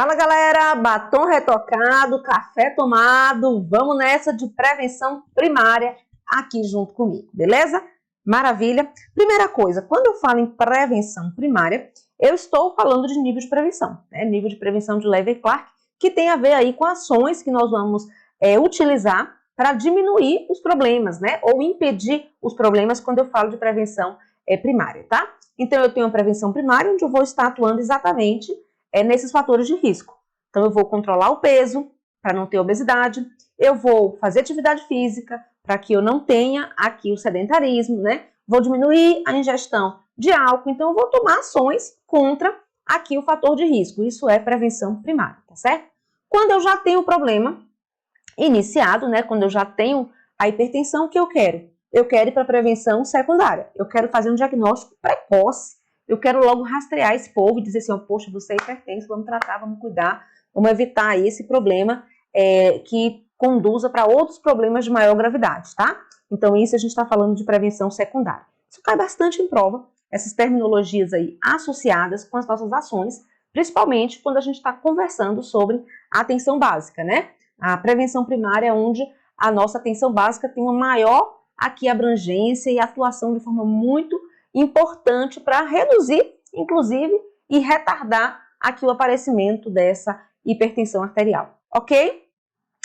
Fala galera, batom retocado, café tomado, vamos nessa de prevenção primária aqui junto comigo, beleza? Maravilha! Primeira coisa, quando eu falo em prevenção primária, eu estou falando de nível de prevenção, né? Nível de prevenção de Levy-Clark, que tem a ver aí com ações que nós vamos utilizar para diminuir os problemas, né? Ou impedir os problemas quando eu falo de prevenção primária, tá? Então eu tenho a prevenção primária, onde eu vou estar atuando exatamente nesses fatores de risco. Então eu vou controlar o peso para não ter obesidade, eu vou fazer atividade física para que eu não tenha aqui o sedentarismo, né? Vou diminuir a ingestão de álcool, então eu vou tomar ações contra aqui o fator de risco. Isso é prevenção primária, tá certo? Quando eu já tenho o problema iniciado, né? Quando eu já tenho a hipertensão, o que eu quero? Eu quero ir para prevenção secundária. Eu quero fazer um diagnóstico precoce. Eu quero logo rastrear esse povo e dizer assim, poxa, você é hipertenso, vamos tratar, vamos cuidar, vamos evitar aí esse problema que conduza para outros problemas de maior gravidade, tá? Então isso a gente está falando de prevenção secundária. Isso cai bastante em prova, essas terminologias aí associadas com as nossas ações, principalmente quando a gente está conversando sobre a atenção básica, né? A prevenção primária é onde a nossa atenção básica tem uma maior aqui abrangência e atuação de forma muito importante para reduzir, inclusive, e retardar aqui o aparecimento dessa hipertensão arterial, ok?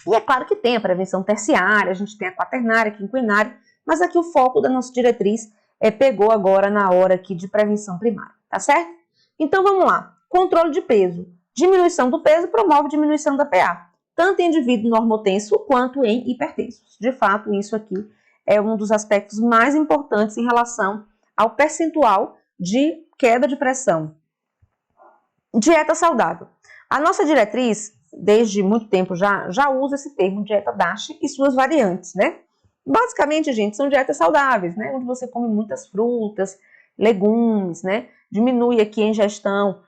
E é claro que tem a prevenção terciária, a gente tem a quaternária, quinquenária, mas aqui o foco da nossa diretriz pegou agora na hora aqui de prevenção primária, tá certo? Então vamos lá, controle de peso. Diminuição do peso promove diminuição da PA, tanto em indivíduo normotenso quanto em hipertensos. De fato, isso aqui é um dos aspectos mais importantes em relação ao percentual de queda de pressão. Dieta saudável. A nossa diretriz, desde muito tempo já usa esse termo, dieta DASH e suas variantes, né? Basicamente, gente, são dietas saudáveis, né? Onde você come muitas frutas, legumes, né? Diminui aqui a ingestão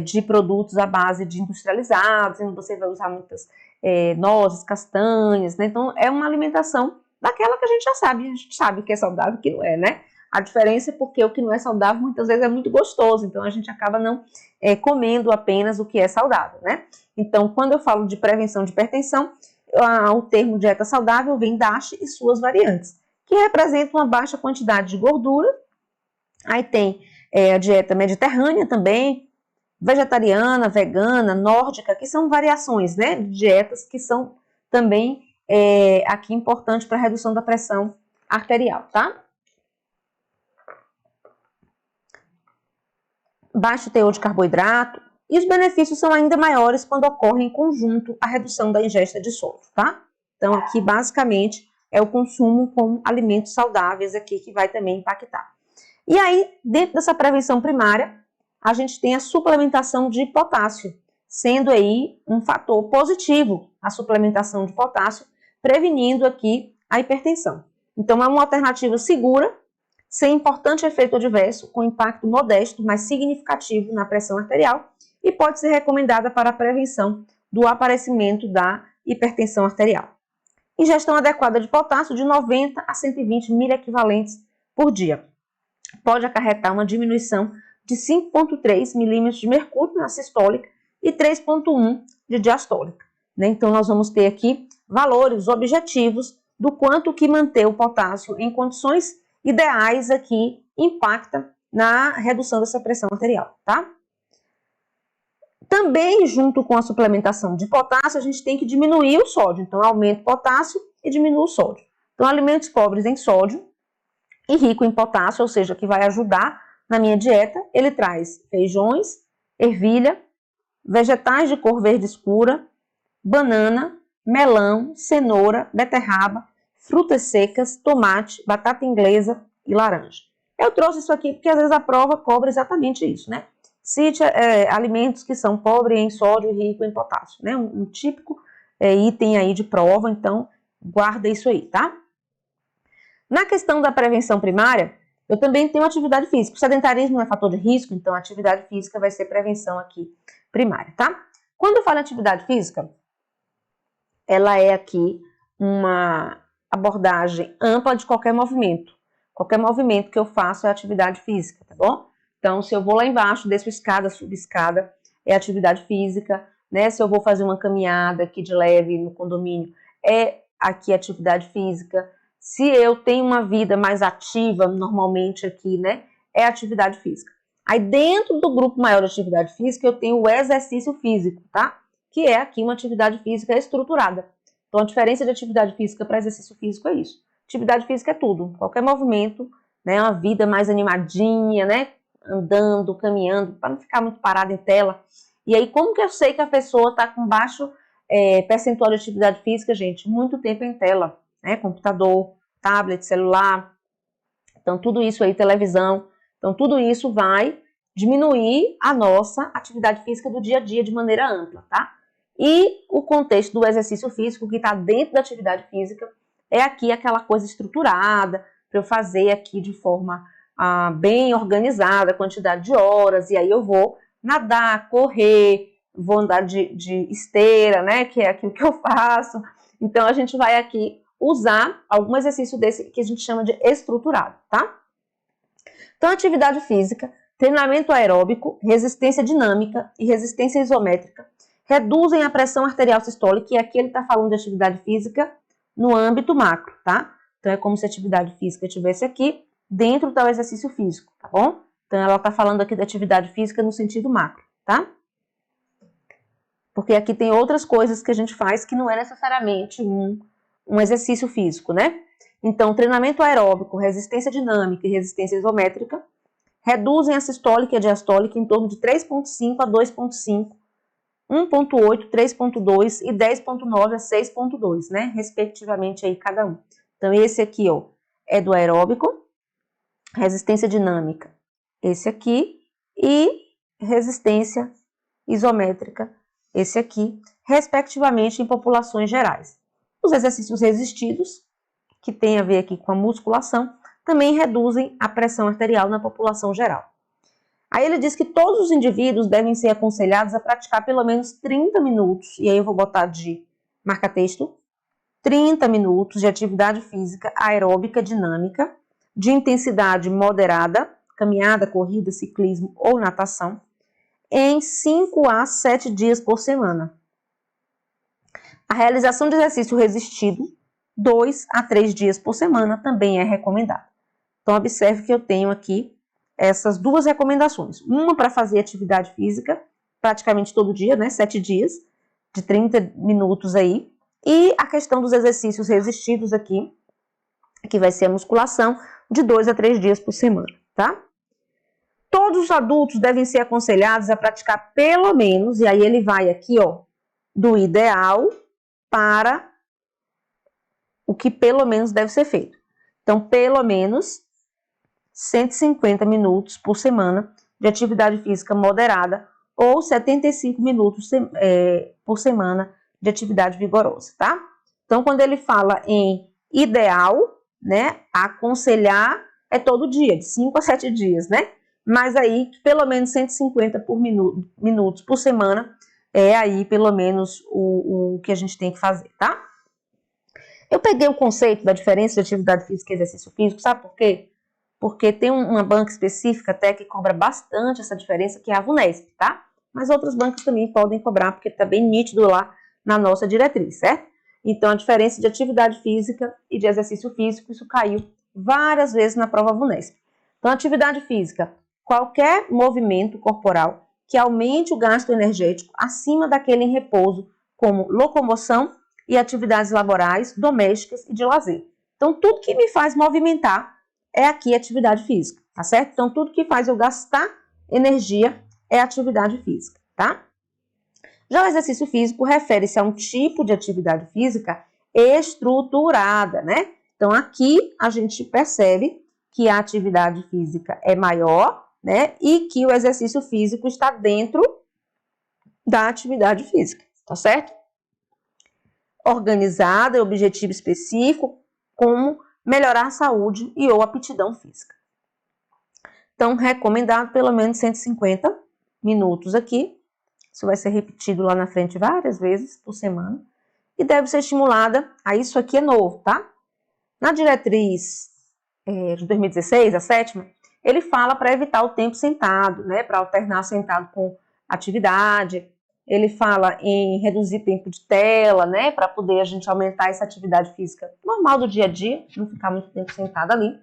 de produtos à base de industrializados, onde você vai usar muitas nozes, castanhas, né? Então, é uma alimentação daquela que a gente já sabe, a gente sabe que é saudável e que não é, né? A diferença é porque o que não é saudável muitas vezes é muito gostoso, então a gente acaba não comendo apenas o que é saudável, né? Então, quando eu falo de prevenção de hipertensão, o termo dieta saudável vem DASH e suas variantes, que representam uma baixa quantidade de gordura. Aí tem a dieta mediterrânea também, vegetariana, vegana, nórdica, que são variações, né, de dietas que são também aqui importantes para a redução da pressão arterial, tá? Baixo teor de carboidrato, e os benefícios são ainda maiores quando ocorre em conjunto a redução da ingesta de sódio, tá? Então, aqui, basicamente, é o consumo com alimentos saudáveis aqui que vai também impactar. E aí, dentro dessa prevenção primária, a gente tem a suplementação de potássio, sendo aí um fator positivo a suplementação de potássio, prevenindo aqui a hipertensão. Então, é uma alternativa segura, sem importante efeito adverso, com impacto modesto, mas significativo na pressão arterial e pode ser recomendada para a prevenção do aparecimento da hipertensão arterial. Ingestão adequada de potássio de 90 a 120 miliequivalentes por dia. Pode acarretar uma diminuição de 5,3 milímetros de mercúrio na sistólica e 3,1 de diastólica, né? Então, nós vamos ter aqui valores objetivos do quanto que manter o potássio em condições ideais aqui impacta na redução dessa pressão arterial, tá? Também, junto com a suplementação de potássio, a gente tem que diminuir o sódio. Então, aumenta o potássio e diminui o sódio. Então, alimentos pobres em sódio e rico em potássio, ou seja, que vai ajudar na minha dieta, ele traz feijões, ervilha, vegetais de cor verde escura, banana, melão, cenoura, beterraba, frutas secas, tomate, batata inglesa e laranja. Eu trouxe isso aqui porque às vezes a prova cobra exatamente isso, né? Cite alimentos que são pobres em sódio e rico em potássio, né? Um típico item aí de prova, então guarda isso aí, tá? Na questão da prevenção primária, eu também tenho atividade física. O sedentarismo não é fator de risco, então a atividade física vai ser prevenção aqui primária, tá? Quando eu falo em atividade física, ela é aqui uma abordagem ampla de qualquer movimento. Qualquer movimento que eu faço é atividade física, tá bom? Então, se eu vou lá embaixo, desço escada, subo escada, é atividade física. né? Se eu vou fazer uma caminhada aqui de leve no condomínio, é aqui atividade física. Se eu tenho uma vida mais ativa, normalmente aqui, né? É atividade física. Aí dentro do grupo maior de atividade física, eu tenho o exercício físico, tá? Que é aqui uma atividade física estruturada. Então a diferença de atividade física para exercício físico é isso. Atividade física é tudo, qualquer movimento, né? Uma vida mais animadinha, né? Andando, caminhando, para não ficar muito parada em tela. E aí, como que eu sei que a pessoa está com baixo percentual de atividade física, gente? Muito tempo em tela, né? Computador, tablet, celular. Então, tudo isso aí, televisão. Então, tudo isso vai diminuir a nossa atividade física do dia a dia de maneira ampla, tá? E o contexto do exercício físico, que está dentro da atividade física, é aqui aquela coisa estruturada, para eu fazer aqui de forma bem organizada, quantidade de horas, e aí eu vou nadar, correr, vou andar de esteira, né, que é aquilo que eu faço. Então, a gente vai aqui usar algum exercício desse que a gente chama de estruturado, tá? Então, atividade física, treinamento aeróbico, resistência dinâmica e resistência isométrica reduzem a pressão arterial sistólica, e aqui ele está falando de atividade física no âmbito macro, tá? Então, é como se a atividade física estivesse aqui dentro do exercício físico, tá bom? Então, ela está falando aqui da atividade física no sentido macro, tá? Porque aqui tem outras coisas que a gente faz que não é necessariamente um exercício físico, né? Então, treinamento aeróbico, resistência dinâmica e resistência isométrica reduzem a sistólica e a diastólica em torno de 3,5 a 2,5, 1,8, 3,2 e 10,9 a 6,2, né? Respectivamente aí cada um. Então, esse aqui, ó, é do aeróbico, resistência dinâmica, esse aqui, e resistência isométrica, esse aqui, respectivamente em populações gerais. Os exercícios resistidos, que tem a ver aqui com a musculação, também reduzem a pressão arterial na população geral. Aí ele diz que todos os indivíduos devem ser aconselhados a praticar pelo menos 30 minutos, e aí eu vou botar de marca-texto, 30 minutos de atividade física aeróbica dinâmica, de intensidade moderada, caminhada, corrida, ciclismo ou natação, em 5 a 7 dias por semana. A realização de exercício resistido, 2 a 3 dias por semana, também é recomendada. Então, observe que eu tenho aqui essas duas recomendações. Uma para fazer atividade física, praticamente todo dia, né? 7 dias, de 30 minutos aí. E a questão dos exercícios resistidos aqui, que vai ser a musculação, de 2 a 3 dias por semana, tá? Todos os adultos devem ser aconselhados a praticar pelo menos, e aí ele vai aqui, ó, do ideal para o que pelo menos deve ser feito. Então, pelo menos 150 minutos por semana de atividade física moderada ou 75 minutos por semana de atividade vigorosa, tá? Então, quando ele fala em ideal, né, aconselhar é todo dia, de 5 a 7 dias, né? Mas aí, pelo menos 150 minutos por semana é aí, pelo menos, o que a gente tem que fazer, tá? Eu peguei o conceito da diferença de atividade física e exercício físico, sabe por quê? Porque tem uma banca específica até que cobra bastante essa diferença, que é a VUNESP, tá? Mas outras bancas também podem cobrar, porque tá bem nítido lá na nossa diretriz, certo? Então, a diferença de atividade física e de exercício físico, isso caiu várias vezes na prova VUNESP. Então, atividade física, qualquer movimento corporal que aumente o gasto energético acima daquele em repouso, como locomoção e atividades laborais, domésticas e de lazer. Então, tudo que me faz movimentar é aqui atividade física, tá certo? Então, tudo que faz eu gastar energia é atividade física, tá? Já o exercício físico refere-se a um tipo de atividade física estruturada, né? Então, aqui a gente percebe que a atividade física é maior, né? E que o exercício físico está dentro da atividade física, tá certo? Organizada, objetivo específico, como melhorar a saúde e ou aptidão física. Então, recomendado pelo menos 150 minutos aqui. Isso vai ser repetido lá na frente várias vezes por semana. E deve ser estimulada, isso aqui é novo, tá? Na diretriz de 2016, a 7ª, ele fala para evitar o tempo sentado, né? Para alternar sentado com atividade. ele fala em reduzir tempo de tela, né, para poder a gente aumentar essa atividade física normal do dia a dia, não ficar muito tempo sentado ali.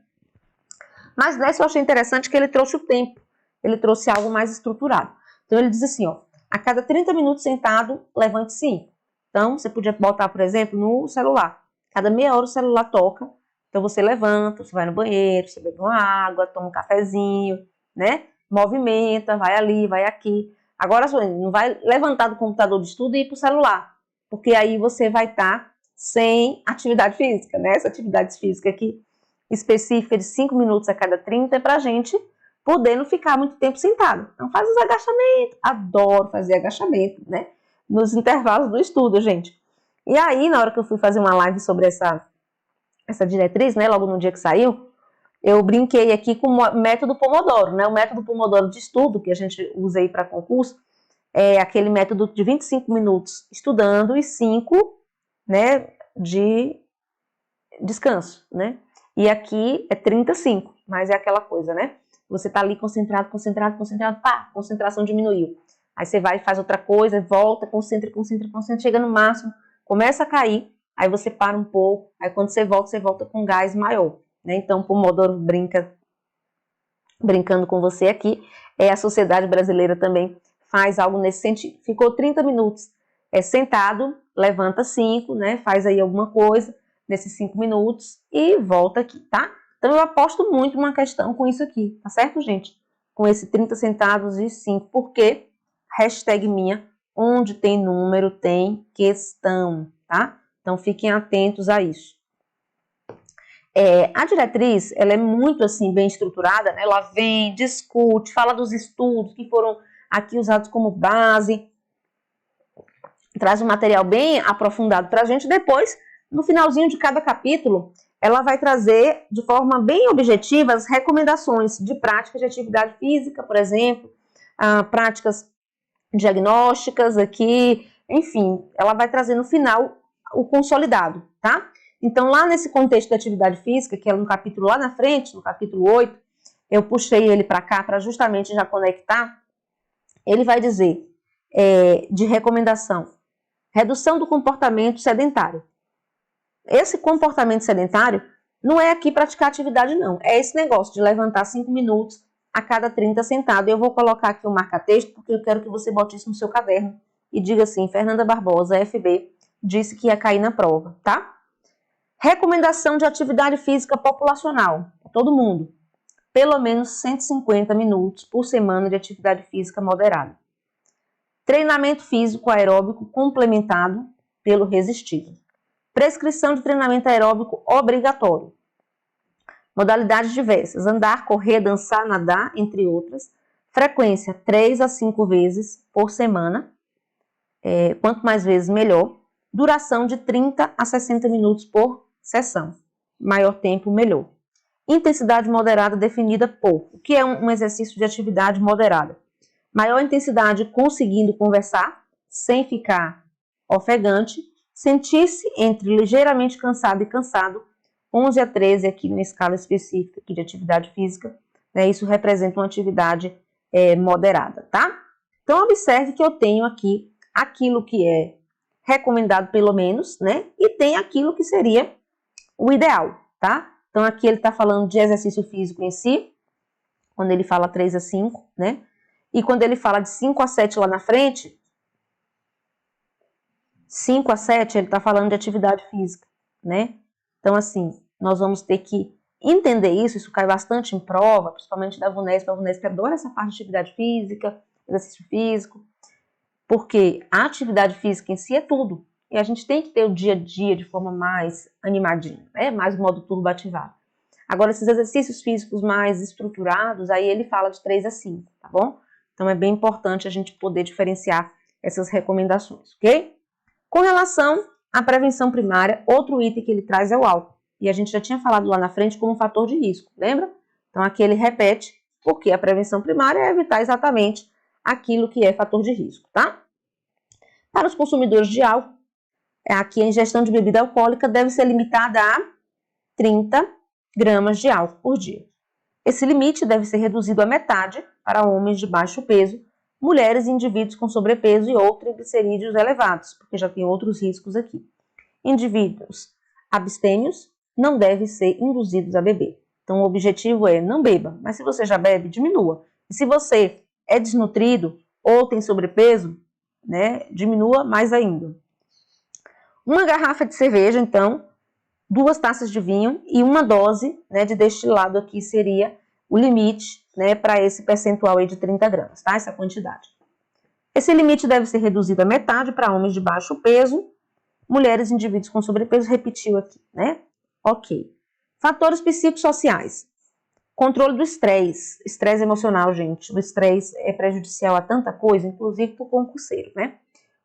Mas nessa eu achei interessante que ele trouxe o tempo, ele trouxe algo mais estruturado. Então ele diz assim, ó, a cada 30 minutos sentado, levante 5. Então você podia botar, por exemplo, no celular. Cada meia hora o celular toca, então você levanta, você vai no banheiro, você bebe uma água, toma um cafezinho, né? Movimenta, vai ali, vai aqui. Agora não vai levantar do computador de estudo e ir para o celular, porque aí você vai estar sem atividade física, né? Essa atividade física aqui específica de 5 minutos a cada 30 é para a gente poder não ficar muito tempo sentado. Então faz os agachamentos, adoro fazer agachamento, né? Nos intervalos do estudo, gente. E aí, na hora que eu fui fazer uma live sobre essa diretriz, né? Logo no dia que saiu, eu brinquei aqui com o método Pomodoro, né? O método Pomodoro de estudo que a gente usa aí para concurso é aquele método de 25 minutos estudando e 5, né, de descanso, né? E aqui é 35, mas é aquela coisa, né? Você tá ali concentrado, pá, concentração diminuiu. Aí você vai e faz outra coisa, volta, concentra, chega no máximo, começa a cair, aí você para um pouco, aí quando você volta com gás maior, né? Então, o Pomodoro brincando com você aqui, a Sociedade Brasileira também faz algo nesse sentido. Ficou 30 minutos sentado, levanta 5, né? Faz aí alguma coisa nesses 5 minutos e volta aqui, tá? Então, eu aposto muito numa questão com isso aqui, tá certo, gente? Com esse 30 sentados e 5, porque hashtag minha, onde tem número, tem questão, tá? Então, fiquem atentos a isso. A diretriz, ela é muito, assim, bem estruturada, né? Ela vem, discute, fala dos estudos que foram aqui usados como base, traz um material bem aprofundado para a gente. Depois, no finalzinho de cada capítulo, ela vai trazer de forma bem objetiva as recomendações de práticas de atividade física, por exemplo, práticas diagnósticas aqui, enfim, ela vai trazer no final o consolidado, tá? Então, lá nesse contexto da atividade física, que é no capítulo lá na frente, no capítulo 8, eu puxei ele para cá para justamente já conectar. Ele vai dizer de recomendação, redução do comportamento sedentário. Esse comportamento sedentário não é aqui praticar atividade, não. É esse negócio de levantar 5 minutos a cada 30 sentado. Eu vou colocar aqui um marca-texto, porque eu quero que você bote isso no seu caderno e diga assim, Fernanda Barbosa, FB, disse que ia cair na prova, tá? Recomendação de atividade física populacional, para todo mundo. Pelo menos 150 minutos por semana de atividade física moderada. Treinamento físico aeróbico complementado pelo resistivo. Prescrição de treinamento aeróbico obrigatório. Modalidades diversas, andar, correr, dançar, nadar, entre outras. Frequência 3 a 5 vezes por semana. Quanto mais vezes, melhor. Duração de 30 a 60 minutos por sessão. Maior tempo, melhor. Intensidade moderada definida por. O que é um exercício de atividade moderada? Maior intensidade conseguindo conversar, sem ficar ofegante. Sentir-se entre ligeiramente cansado e cansado. 11 a 13 aqui na escala específica aqui de atividade física. Né? Isso representa uma atividade moderada, tá? Então, observe que eu tenho aqui aquilo que é recomendado pelo menos, né? E tem aquilo que seria o ideal, tá? Então, aqui ele está falando de exercício físico em si, quando ele fala 3 a 5, né? E quando ele fala de 5 a 7 lá na frente, 5 a 7 ele está falando de atividade física, né? Então, assim, nós vamos ter que entender isso cai bastante em prova, principalmente da VUNESP. A VUNESP adora essa parte de atividade física, exercício físico, porque a atividade física em si é tudo. E a gente tem que ter o dia a dia de forma mais animadinha, né? Mais modo turbo ativado. Agora, esses exercícios físicos mais estruturados, aí ele fala de 3 a 5, tá bom? Então, é bem importante a gente poder diferenciar essas recomendações, ok? Com relação à prevenção primária, outro item que ele traz é o álcool. E a gente já tinha falado lá na frente como fator de risco, lembra? Então, aqui ele repete, porque a prevenção primária é evitar exatamente aquilo que é fator de risco, tá? Para os consumidores de álcool, aqui a ingestão de bebida alcoólica deve ser limitada a 30 gramas de álcool por dia. Esse limite deve ser reduzido à metade para homens de baixo peso mulheres e indivíduos com sobrepeso e ou triglicerídeos elevados, porque já tem outros riscos aqui. Indivíduos abstêmios não devem ser induzidos a beber. Então, o objetivo é não beba, mas se você já bebe, diminua. E se você é desnutrido ou tem sobrepeso, né, diminua mais ainda. Uma garrafa de cerveja, então, 2 taças de vinho e uma dose, né, de destilado aqui seria o limite, né, para esse percentual aí de 30 gramas, tá? Essa quantidade. Esse limite deve ser reduzido à metade para homens de baixo peso, mulheres e indivíduos com sobrepeso, repetiu aqui, né? Ok. Fatores psicossociais. Controle do estresse. Estresse emocional, gente. O estresse é prejudicial a tanta coisa, inclusive para o concurseiro, né?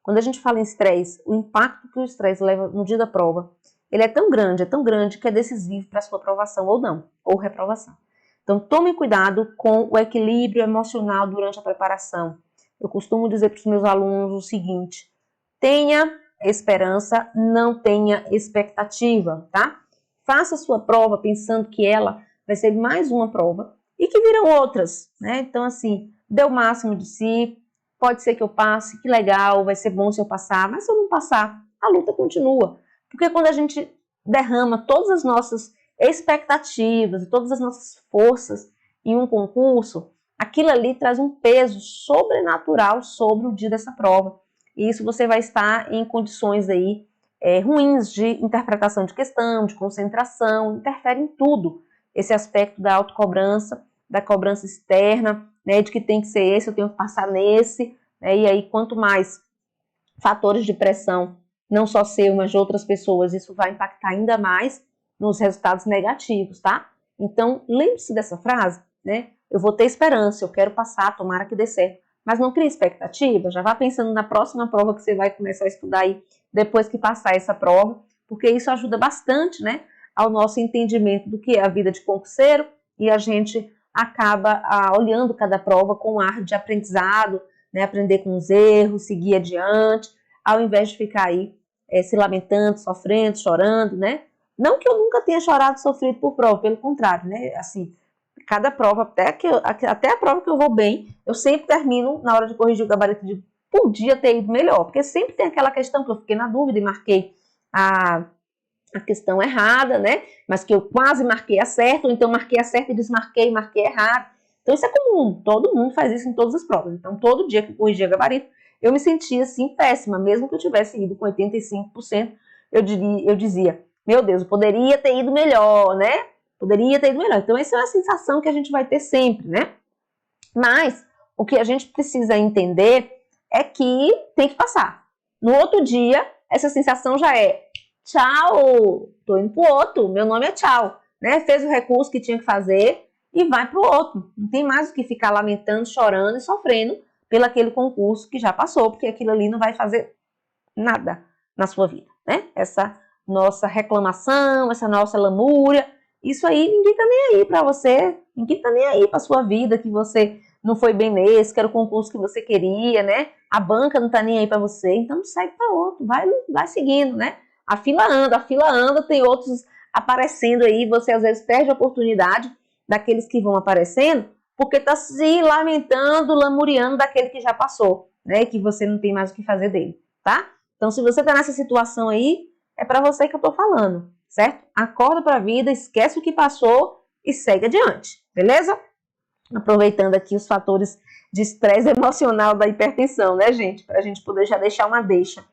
Quando a gente fala em estresse, o impacto que o estresse leva no dia da prova, ele é tão grande que é decisivo para a sua aprovação ou não, ou reprovação. Então, tome cuidado com o equilíbrio emocional durante a preparação. Eu costumo dizer para os meus alunos o seguinte: tenha esperança, não tenha expectativa, tá? Faça a sua prova pensando que ela vai ser mais uma prova e que virão outras, né? Então, assim, dê o máximo de si, pode ser que eu passe, que legal, vai ser bom se eu passar, mas se eu não passar, a luta continua. Porque quando a gente derrama todas as nossas expectativas e todas as nossas forças em um concurso, aquilo ali traz um peso sobrenatural sobre o dia dessa prova. E isso você vai estar em condições aí ruins de interpretação de questão, de concentração, interfere em tudo. Esse aspecto da autocobrança, da cobrança externa, né, de que tem que ser esse, eu tenho que passar nesse, né, e aí quanto mais fatores de pressão, não só seu, mas de outras pessoas, isso vai impactar ainda mais nos resultados negativos, tá? Então, lembre-se dessa frase, né? Eu vou ter esperança, eu quero passar, tomara que dê certo. Mas não crie expectativa, já vá pensando na próxima prova que você vai começar a estudar aí depois que passar essa prova, porque isso ajuda bastante, né, ao nosso entendimento do que é a vida de concurseiro e a gente acaba olhando cada prova com um ar de aprendizado, né, aprender com os erros, seguir adiante, ao invés de ficar aí se lamentando, sofrendo, chorando, né? Não que eu nunca tenha chorado e sofrido por prova, pelo contrário, né? Assim, cada prova, até a prova que eu vou bem, eu sempre termino, na hora de corrigir o gabarito, de podia ter ido melhor, porque sempre tem aquela questão que eu fiquei na dúvida e marquei a questão errada, né? Mas que eu quase marquei a certa, ou então marquei a certa e desmarquei, marquei errado. Então isso é comum, todo mundo faz isso em todas as provas. Então todo dia que eu corrigia gabarito, eu me sentia assim péssima, mesmo que eu tivesse ido com 85%, eu dizia, meu Deus, eu poderia ter ido melhor, né? Poderia ter ido melhor. Então essa é uma sensação que a gente vai ter sempre, né? Mas o que a gente precisa entender é que tem que passar. No outro dia, essa sensação já é tchau, tô indo pro outro, meu nome é tchau, né? Fez o recurso que tinha que fazer e vai pro outro. Não tem mais o que ficar lamentando, chorando e sofrendo pelo aquele concurso que já passou, porque aquilo ali não vai fazer nada na sua vida, né? Essa nossa reclamação, essa nossa lamúria, isso aí ninguém tá nem aí pra você, ninguém tá nem aí pra sua vida, que você não foi bem nesse, que era o concurso que você queria, né? A banca não tá nem aí pra você, então segue pra outro, vai seguindo, né? A fila anda, tem outros aparecendo aí, você às vezes perde a oportunidade daqueles que vão aparecendo, porque tá se lamentando, lamuriando daquele que já passou, né? Que você não tem mais o que fazer dele, tá? Então, se você tá nessa situação aí, é pra você que eu tô falando, certo? Acorda pra vida, esquece o que passou e segue adiante, beleza? Aproveitando aqui os fatores de estresse emocional da hipertensão, né, gente? Pra gente poder já deixar uma deixa.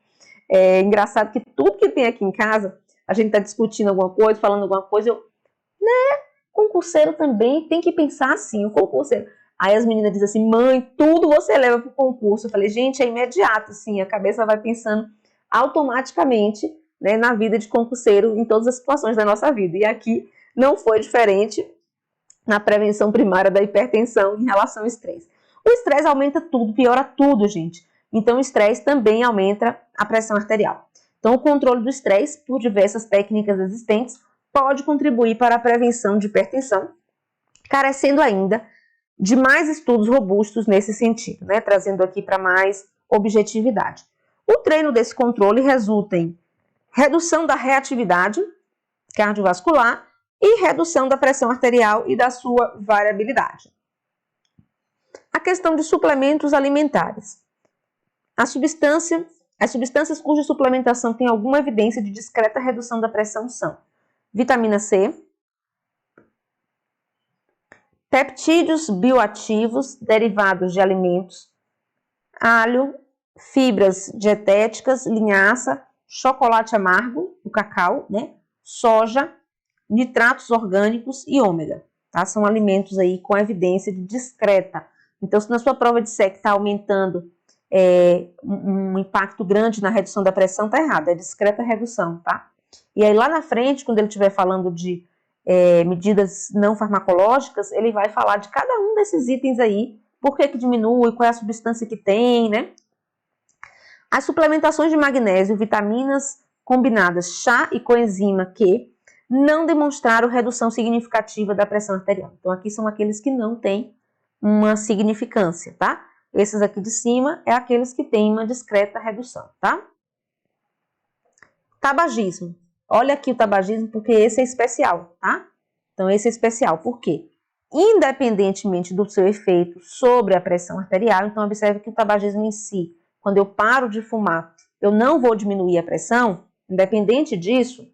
É engraçado que tudo que tem aqui em casa, a gente tá discutindo alguma coisa, falando alguma coisa, concurseiro também tem que pensar assim, o concurseiro. Aí as meninas dizem assim, mãe, tudo você leva pro concurso. Eu falei, gente, é imediato, assim, a cabeça vai pensando automaticamente, né, na vida de concurseiro, em todas as situações da nossa vida. E aqui não foi diferente na prevenção primária da hipertensão em relação ao estresse. O estresse aumenta tudo, piora tudo, gente. Então, o estresse também aumenta a pressão arterial. Então, o controle do estresse, por diversas técnicas existentes, pode contribuir para a prevenção de hipertensão, carecendo ainda de mais estudos robustos nesse sentido, né? Trazendo aqui para mais objetividade. O treino desse controle resulta em redução da reatividade cardiovascular e redução da pressão arterial e da sua variabilidade. A questão de suplementos alimentares. As substâncias cuja suplementação tem alguma evidência de discreta redução da pressão são vitamina C, peptídeos bioativos derivados de alimentos, alho, fibras dietéticas, linhaça, chocolate amargo, o cacau, né? Soja, nitratos orgânicos e ômega. Tá? São alimentos aí com evidência de discreta. Então, se na sua prova disser que está aumentando um impacto grande na redução da pressão, está errado, é discreta redução, tá? E aí lá na frente, quando ele estiver falando de medidas não farmacológicas, ele vai falar de cada um desses itens aí, por que diminui, qual é a substância que tem, né? As suplementações de magnésio, vitaminas combinadas, chá e coenzima Q, não demonstraram redução significativa da pressão arterial. Então, aqui são aqueles que não têm uma significância, tá? Esses aqui de cima é aqueles que têm uma discreta redução, tá? Tabagismo. Olha aqui o tabagismo, porque esse é especial, tá? Então, esse é especial. Por quê? Independentemente do seu efeito sobre a pressão arterial, então, observe que o tabagismo em si, quando eu paro de fumar, eu não vou diminuir a pressão, independente disso,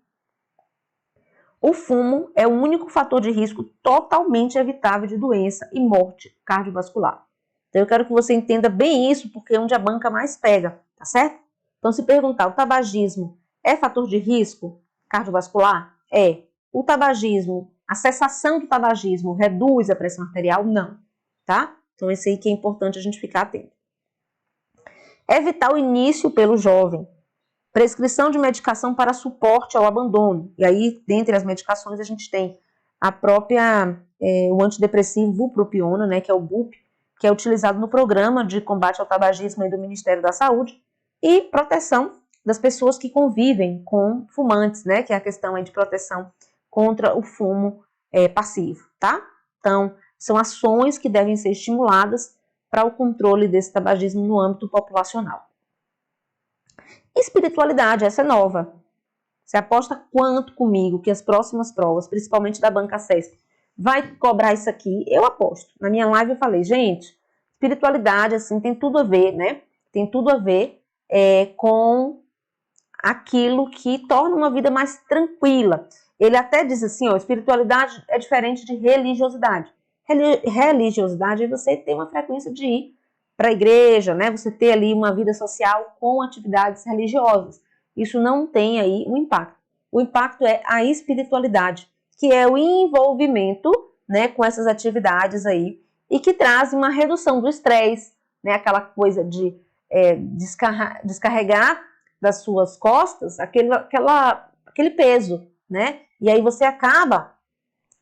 o fumo é o único fator de risco totalmente evitável de doença e morte cardiovascular. Então, eu quero que você entenda bem isso, porque é onde a banca mais pega, tá certo? Então, se perguntar, o tabagismo é fator de risco cardiovascular? É. O tabagismo, a cessação do tabagismo reduz a pressão arterial? Não, tá? Então, esse aí que é importante a gente ficar atento. Evitar o início pelo jovem. Prescrição de medicação para suporte ao abandono. E aí, dentre as medicações, a gente tem a própria, o antidepressivo bupropiona, né, que é o BUP, que é utilizado no programa de combate ao tabagismo aí do Ministério da Saúde, e proteção das pessoas que convivem com fumantes, né, que é a questão aí de proteção contra o fumo passivo, tá? Então, são ações que devem ser estimuladas para o controle desse tabagismo no âmbito populacional. Espiritualidade, essa é nova. Você aposta quanto comigo que as próximas provas, principalmente da Banca CESP, vai cobrar isso aqui? Eu aposto. Na minha live eu falei, gente, espiritualidade, assim, tem tudo a ver, né? Tem tudo a ver com aquilo que torna uma vida mais tranquila. Ele até diz assim, ó, espiritualidade é diferente de religiosidade. Religiosidade é você ter uma frequência de ir para a igreja, né? Você ter ali uma vida social com atividades religiosas. Isso não tem aí um impacto. O impacto é a espiritualidade, que é o envolvimento, né, com essas atividades aí e que traz uma redução do estresse, né? Aquela coisa de descarregar das suas costas aquele peso, né? E aí você acaba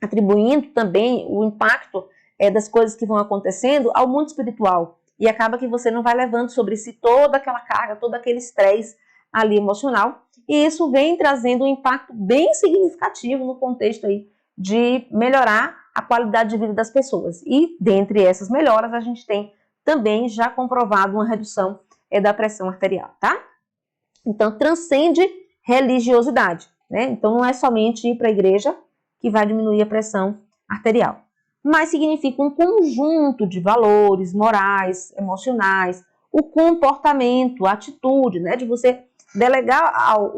atribuindo também o impacto das coisas que vão acontecendo ao mundo espiritual. E acaba que você não vai levando sobre si toda aquela carga, todo aquele estresse ali emocional. E isso vem trazendo um impacto bem significativo no contexto aí de melhorar a qualidade de vida das pessoas. E dentre essas melhoras, a gente tem também já comprovado uma redução da pressão arterial, tá? Então, transcende religiosidade, né? Então, não é somente ir para a igreja que vai diminuir a pressão arterial, mas significa um conjunto de valores morais, emocionais, o comportamento, a atitude, né, de você delegar ao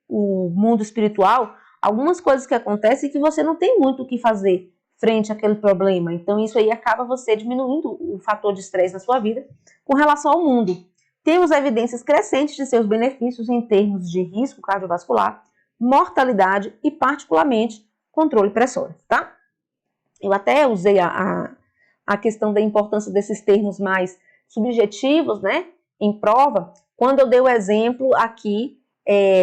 mundo espiritual algumas coisas que acontecem e que você não tem muito o que fazer frente àquele problema. Então, isso aí acaba você diminuindo o fator de estresse na sua vida com relação ao mundo. Temos evidências crescentes de seus benefícios em termos de risco cardiovascular, mortalidade e, particularmente, controle pressório, tá? Eu até usei a questão da importância desses termos mais subjetivos, né, em prova, quando eu dei o exemplo aqui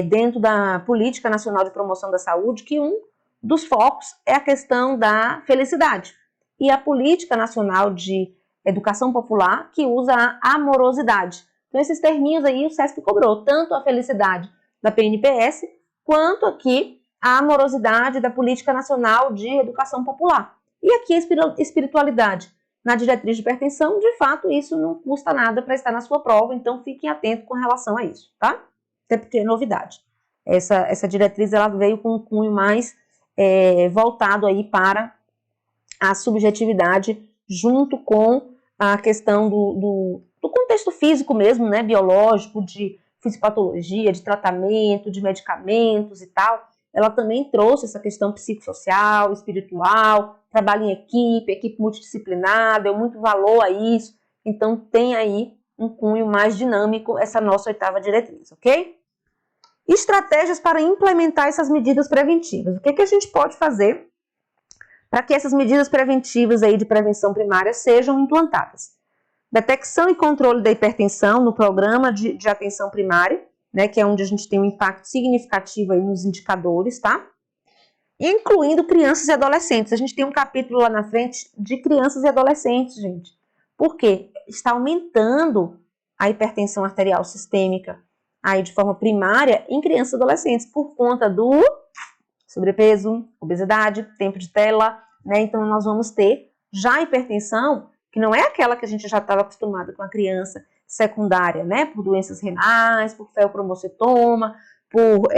dentro da Política Nacional de Promoção da Saúde, que um dos focos é a questão da felicidade. E a Política Nacional de Educação Popular, que usa a amorosidade. Então, esses terminhos aí o SESP cobrou, tanto a felicidade da PNPS, quanto aqui a amorosidade da Política Nacional de Educação Popular. E aqui a espiritualidade na diretriz de hipertensão, de fato, isso não custa nada para estar na sua prova, então fiquem atentos com relação a isso, tá? Até porque é novidade. Essa diretriz ela veio com um cunho mais voltado aí para a subjetividade junto com a questão do contexto físico mesmo, né, biológico, de fisiopatologia, de tratamento, de medicamentos e tal, ela também trouxe essa questão psicossocial, espiritual, trabalho em equipe multidisciplinar, deu muito valor a isso, então tem aí um cunho mais dinâmico essa nossa 8ª diretriz, ok? Estratégias para implementar essas medidas preventivas. O que a gente pode fazer para que essas medidas preventivas aí de prevenção primária sejam implantadas? Detecção e controle da hipertensão no programa de atenção primária, né, que é onde a gente tem um impacto significativo aí nos indicadores, tá? Incluindo crianças e adolescentes. A gente tem um capítulo lá na frente de crianças e adolescentes, gente. Por quê? Está aumentando a hipertensão arterial sistêmica aí de forma primária em crianças e adolescentes por conta do sobrepeso, obesidade, tempo de tela, né? Então nós vamos ter já a hipertensão, que não é aquela que a gente já estava acostumado com a criança, secundária, né? Por doenças renais, por feocromocitoma, por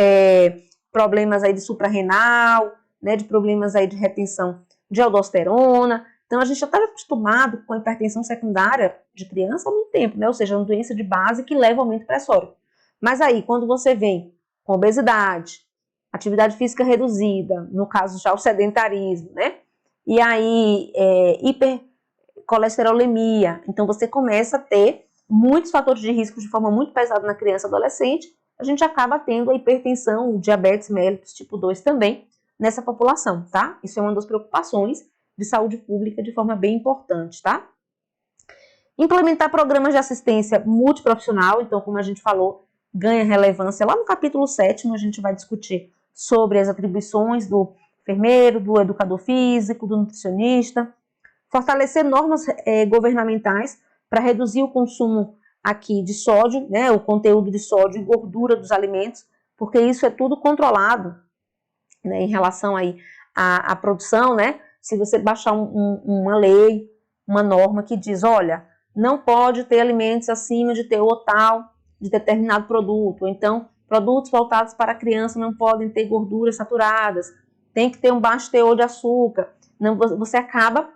problemas aí de suprarrenal, né? De problemas aí de retenção de aldosterona. Então a gente já estava acostumado com a hipertensão secundária de criança há muito tempo, né? Ou seja, uma doença de base que leva ao aumento pressório. Mas aí, quando você vem com obesidade, atividade física reduzida, no caso já o sedentarismo, né? E aí, hipercolesterolemia. Então, você começa a ter muitos fatores de risco de forma muito pesada na criança e adolescente. A gente acaba tendo a hipertensão, o diabetes mellitus tipo 2 também nessa população, tá? Isso é uma das preocupações de saúde pública de forma bem importante, tá? Implementar programas de assistência multiprofissional. Então, como a gente falou, ganha relevância. Lá no capítulo 7º, a gente vai discutir sobre as atribuições do enfermeiro, do educador físico, do nutricionista. Fortalecer normas governamentais para reduzir o consumo aqui de sódio, né, o conteúdo de sódio e gordura dos alimentos, porque isso é tudo controlado, né, em relação aí à produção, né? Se você baixar uma lei, uma norma que diz, olha, não pode ter alimentos acima de teor tal de determinado produto, ou então produtos voltados para a criança não podem ter gorduras saturadas, tem que ter um baixo teor de açúcar. Não, você acaba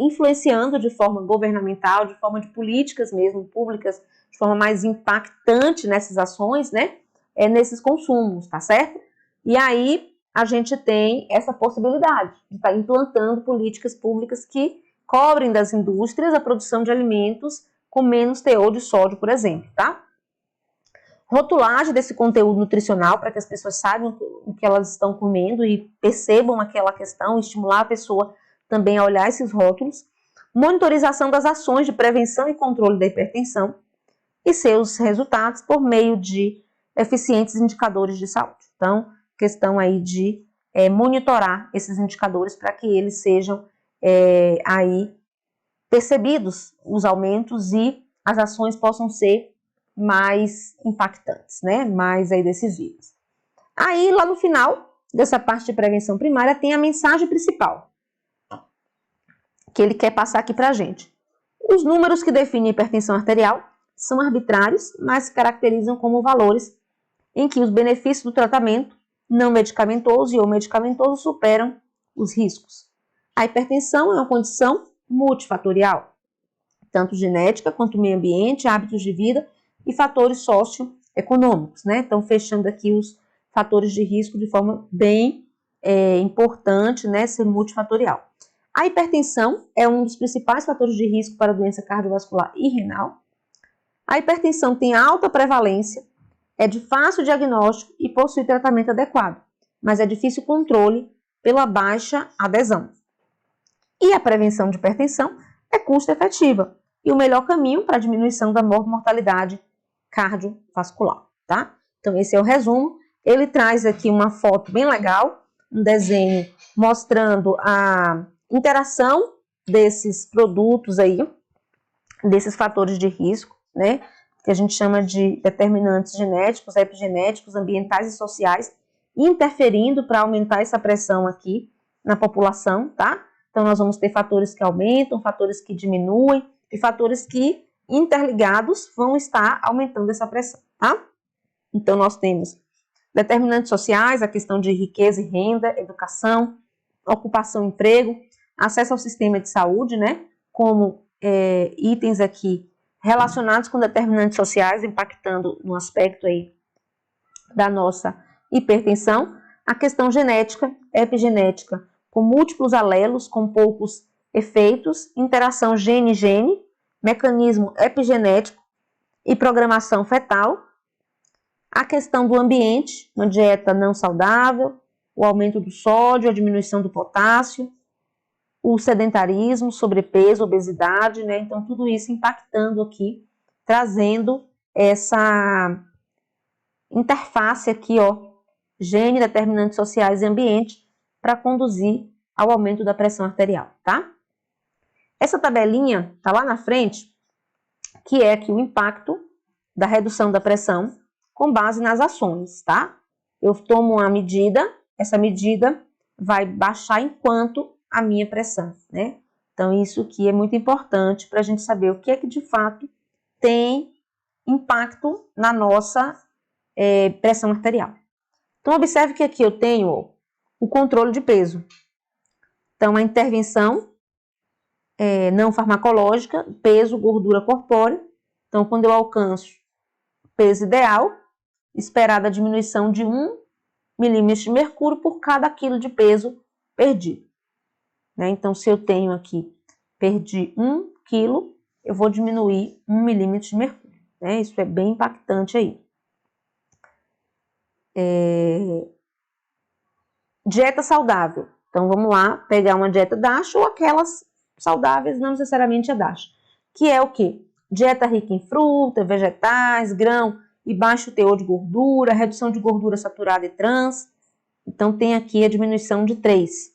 influenciando de forma governamental, de forma de políticas mesmo, públicas, de forma mais impactante nessas ações, né? Nesses consumos, tá certo? E aí a gente tem essa possibilidade de estar implantando políticas públicas que cobrem das indústrias a produção de alimentos com menos teor de sódio, por exemplo, tá? Rotulagem desse conteúdo nutricional para que as pessoas saibam o que elas estão comendo e percebam aquela questão, estimular a pessoa também a olhar esses rótulos. Monitorização das ações de prevenção e controle da hipertensão e seus resultados por meio de eficientes indicadores de saúde. Então, questão aí de monitorar esses indicadores para que eles sejam aí percebidos, os aumentos, e as ações possam ser mais impactantes, né? Mais aí decisivas. Aí, lá no final dessa parte de prevenção primária, tem a mensagem principal que ele quer passar aqui para a gente. Os números que definem a hipertensão arterial são arbitrários, mas se caracterizam como valores em que os benefícios do tratamento não medicamentoso e ou medicamentoso superam os riscos. A hipertensão é uma condição multifatorial, tanto genética quanto meio ambiente, hábitos de vida e fatores socioeconômicos, né? Então, fechando aqui os fatores de risco de forma bem importante, né? Ser multifatorial. A hipertensão é um dos principais fatores de risco para doença cardiovascular e renal. A hipertensão tem alta prevalência, é de fácil diagnóstico e possui tratamento adequado, mas é difícil controle pela baixa adesão. E a prevenção de hipertensão é custo-efetiva e o melhor caminho para a diminuição da mortalidade cardiovascular, tá? Então, esse é o resumo. Ele traz aqui uma foto bem legal, um desenho mostrando a interação desses produtos aí, desses fatores de risco, né? Que a gente chama de determinantes genéticos, epigenéticos, ambientais e sociais, interferindo para aumentar essa pressão aqui na população, tá? Então, nós vamos ter fatores que aumentam, fatores que diminuem e fatores que, interligados, vão estar aumentando essa pressão, tá? Então, nós temos determinantes sociais, a questão de riqueza e renda, educação, ocupação e emprego, acesso ao sistema de saúde, né? Como itens aqui relacionados com determinantes sociais, impactando no aspecto aí da nossa hipertensão. A questão genética, epigenética, com múltiplos alelos, com poucos efeitos, interação gene-gene, mecanismo epigenético e programação fetal. A questão do ambiente, uma dieta não saudável, o aumento do sódio, a diminuição do potássio, o sedentarismo, sobrepeso, obesidade, né? Então, tudo isso impactando aqui, trazendo essa interface aqui, ó, gene, determinantes sociais e ambiente, para conduzir ao aumento da pressão arterial, tá? Essa tabelinha tá lá na frente, que é aqui o impacto da redução da pressão com base nas ações, tá? Eu tomo uma medida, essa medida vai baixar enquanto a minha pressão, né? Então, isso aqui é muito importante para a gente saber o que é que de fato tem impacto na nossa pressão arterial. Então, observe que aqui eu tenho, ó, o controle de peso. Então, a intervenção não farmacológica, peso, gordura corpórea. Então, quando eu alcanço peso ideal, esperada a diminuição de 1 milímetro de mercúrio por cada quilo de peso perdido. Né? Então, se eu tenho aqui, perdi 1 quilo, eu vou diminuir 1 milímetro de mercúrio. Né? Isso é bem impactante aí. Dieta saudável. Então, vamos lá, pegar uma dieta DASH ou aquelas saudáveis, não necessariamente a DASH. Que é o quê? Dieta rica em fruta, vegetais, grão e baixo teor de gordura, redução de gordura saturada e trans. Então, tem aqui a diminuição de 3.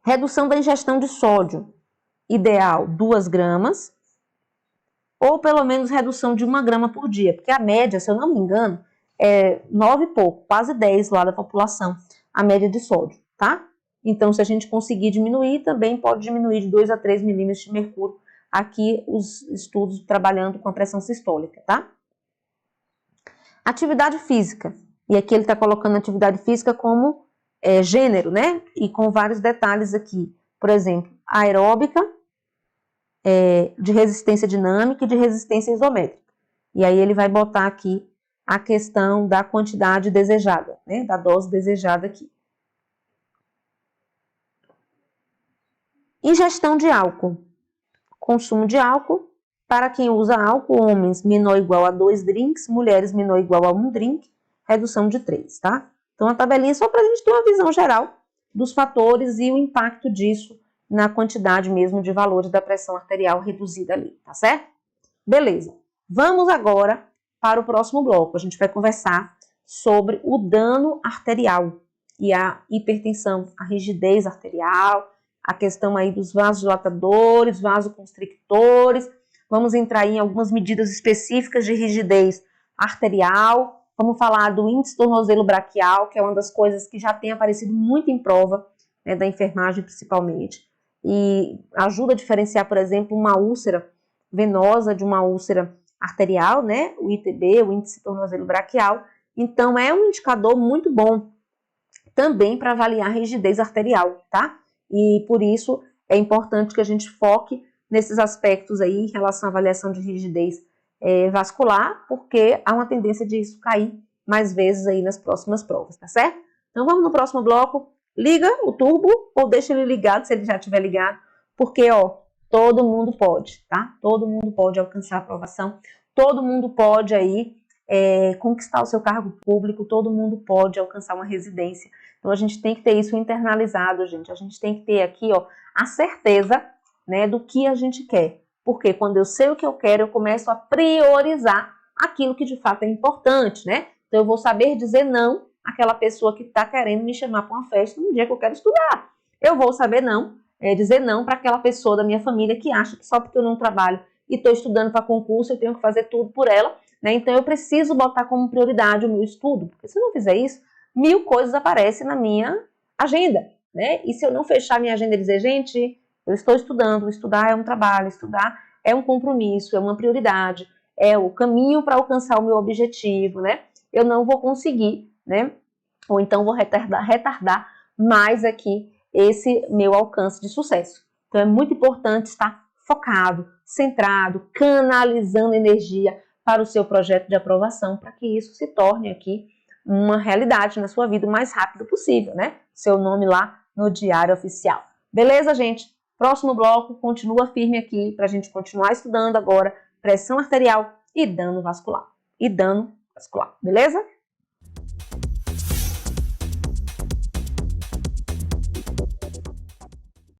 Redução da ingestão de sódio, ideal 2 gramas, ou pelo menos redução de 1 grama por dia, porque a média, se eu não me engano, é 9 e pouco, quase 10 lá da população, a média de sódio, tá? Então, se a gente conseguir diminuir, também pode diminuir de 2 a 3 milímetros de mercúrio, aqui os estudos trabalhando com a pressão sistólica, tá? Atividade física, e aqui ele está colocando atividade física como gênero, né? E com vários detalhes aqui. Por exemplo, aeróbica, de resistência dinâmica e de resistência isométrica. E aí ele vai botar aqui a questão da quantidade desejada, né? Da dose desejada aqui. Ingestão de álcool. Consumo de álcool. Para quem usa álcool, homens menor ou igual a 2 drinks, mulheres menor ou igual a 1 drink, redução de 3, tá? Então, a tabelinha é só para a gente ter uma visão geral dos fatores e o impacto disso na quantidade mesmo de valores da pressão arterial reduzida ali, tá certo? Beleza. Vamos agora para o próximo bloco. A gente vai conversar sobre o dano arterial e a hipertensão, a rigidez arterial, a questão aí dos vasodilatadores, vasoconstrictores. Vamos entrar em algumas medidas específicas de rigidez arterial. Vamos falar do índice tornozelo braquial, que é uma das coisas que já tem aparecido muito em prova, né, da enfermagem principalmente. E ajuda a diferenciar, por exemplo, uma úlcera venosa de uma úlcera arterial, né, o ITB, o índice tornozelo braquial. Então, é um indicador muito bom também para avaliar a rigidez arterial, tá? E por isso é importante que a gente foque nesses aspectos aí em relação à avaliação de rigidez vascular, porque há uma tendência de isso cair mais vezes aí nas próximas provas, tá certo? Então vamos no próximo bloco. Liga o turbo ou deixa ele ligado se ele já estiver ligado, porque ó, todo mundo pode, tá? Todo mundo pode alcançar a aprovação, todo mundo pode aí conquistar o seu cargo público, todo mundo pode alcançar uma residência. Então a gente tem que ter isso internalizado, gente. A gente tem que ter aqui, ó, a certeza, né, do que a gente quer. Porque quando eu sei o que eu quero, eu começo a priorizar aquilo que de fato é importante, né? Então eu vou saber dizer não àquela pessoa que está querendo me chamar para uma festa no dia que eu quero estudar. Eu vou saber não, dizer não para aquela pessoa da minha família que acha que só porque eu não trabalho e estou estudando para concurso, eu tenho que fazer tudo por ela, né? Então eu preciso botar como prioridade o meu estudo, porque se eu não fizer isso, 1000 coisas aparecem na minha agenda, né? E se eu não fechar minha agenda e dizer, gente, eu estou estudando, estudar é um trabalho, estudar é um compromisso, é uma prioridade, é o caminho para alcançar o meu objetivo, né? Eu não vou conseguir, né? Ou então vou retardar mais aqui esse meu alcance de sucesso. Então é muito importante estar focado, centrado, canalizando energia para o seu projeto de aprovação, para que isso se torne aqui uma realidade na sua vida o mais rápido possível, né? Seu nome lá no Diário Oficial. Beleza, gente? Próximo bloco, continua firme aqui para a gente continuar estudando agora pressão arterial e dano vascular. Beleza?